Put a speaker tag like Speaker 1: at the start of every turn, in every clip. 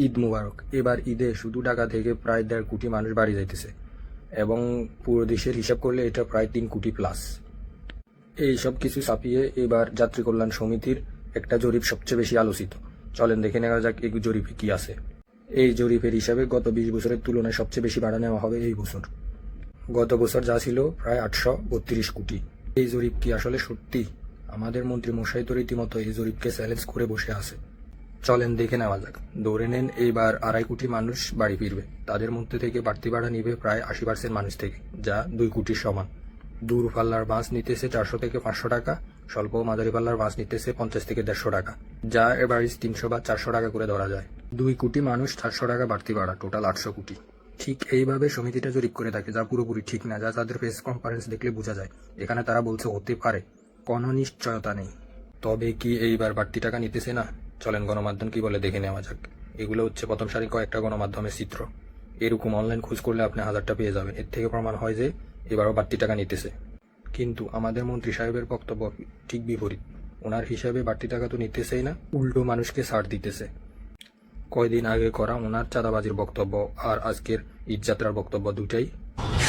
Speaker 1: ঈদ মুবারক। এবার ঈদে শুধু ঢাকা থেকে প্রায় 1.5 কোটি মানুষ বাড়ি যাইতেছে এবং পুরো দেশের হিসাব করলে এটা প্রায় 3 কোটি প্লাস। এই সব কিছু ছাপিয়ে এবার যাত্রী কল্যাণ সমিতির একটা জরিপ সবচেয়ে বেশি আলোচিত। চলেন দেখে নেওয়া যাক এই জরিপে কি আছে। এই জরিপের হিসাবে গত 20 বছরের তুলনায় সবচেয়ে বেশি ভাড়া নেওয়া হবে এই বছর। গত বছর যা ছিল প্রায় 832 কোটি। এই জরিপ কি আসলে সত্যি? আমাদের মন্ত্রী মশাই তো রীতিমতো এই জরিপকে চ্যালেঞ্জ করে বসে আছে। চলেন দেখে নেওয়া যাক। ধরে নেন এইবার 2.5 কোটি মানুষ বাড়ি ফিরবে, তাদের মধ্যে থেকে বাড়তি ভাড়া নিবে প্রায় 80% মানুষ থেকে, যা 2 কোটির সমান। দূরপাল্লার বাস নিতেছে 400 থেকে 500 টাকা, স্বল্প ও মাঝারি পাল্লার বাস নিতেছে 50 থেকে 150 টাকা, যা এভারেজ 300 বা 400 টাকা করে ধরা যায়। 2 কোটি মানুষ 400 টাকা বাড়তি ভাড়া, টোটাল 800 কোটি। ঠিক এইভাবে সমিতিটা জরিপ করে থাকে, যা পুরোপুরি ঠিক না, যা তাদের প্রেস কনফারেন্স দেখলে বোঝা যায়। এখানে তারা বলছে হতে পারে, কোনো নিশ্চয়তা নেই। তবে কি এইবার বাড়তি টাকা নিতেছে না? চলেন গণমাধ্যম কি বলে দেখে নেওয়া যাক। এগুলো হচ্ছে প্রথম সারি কয়েকটা গণমাধ্যমের চিত্র। এরকম অনলাইন খোঁজ করলে আপনি 1000টা পেয়ে যাবেন। এর থেকে প্রমাণ হয় যে এবারও বাড়তি টাকা নিতেছে। কিন্তু আমাদের মন্ত্রী সাহেবের বক্তব্য ঠিক বিপরীত। ওনার হিসাবে বাড়তি টাকা তো নিতেছেই না, উল্টো মানুষকে ছাড় দিতেছে। কয়দিন আগে করা ওনার চাঁদাবাজির বক্তব্য আর আজকের ঈদযাত্রার বক্তব্য দুটাই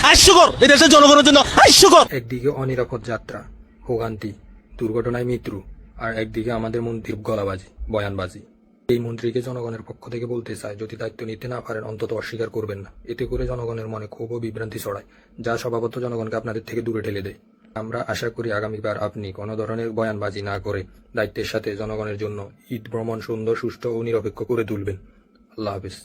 Speaker 2: হাস্যকর, এই দেশের জনগণের জন্য হাস্যকর।
Speaker 1: একদিকে অনিরাপদ যাত্রা, ভোগান্তি, দুর্ঘটনায় মৃত্যু, আর একদিকে আমাদের মন্ত্রীর গলাবাজি, বয়ানবাজি। এই মন্ত্রীকে জনগণের পক্ষ থেকে বলতে চায়, যদি দায়িত্ব নিতে না পারেন অন্তত অস্বীকার করবেন না। এতে করে জনগণের মনে ক্ষোভ ও বিভ্রান্তি ছড়ায়, যা স্বভাবত জনগণকে আপনাদের থেকে দূরে ঠেলে দেয়। আমরা আশা করি আগামীবার আপনি কোনো ধরনের বয়ানবাজি না করে দায়িত্বের সাথে জনগণের জন্য ঈদ ভ্রমণ সুন্দর, সুষ্ঠু ও নিরপেক্ষ করে তুলবেন। আল্লাহ হাফেজ।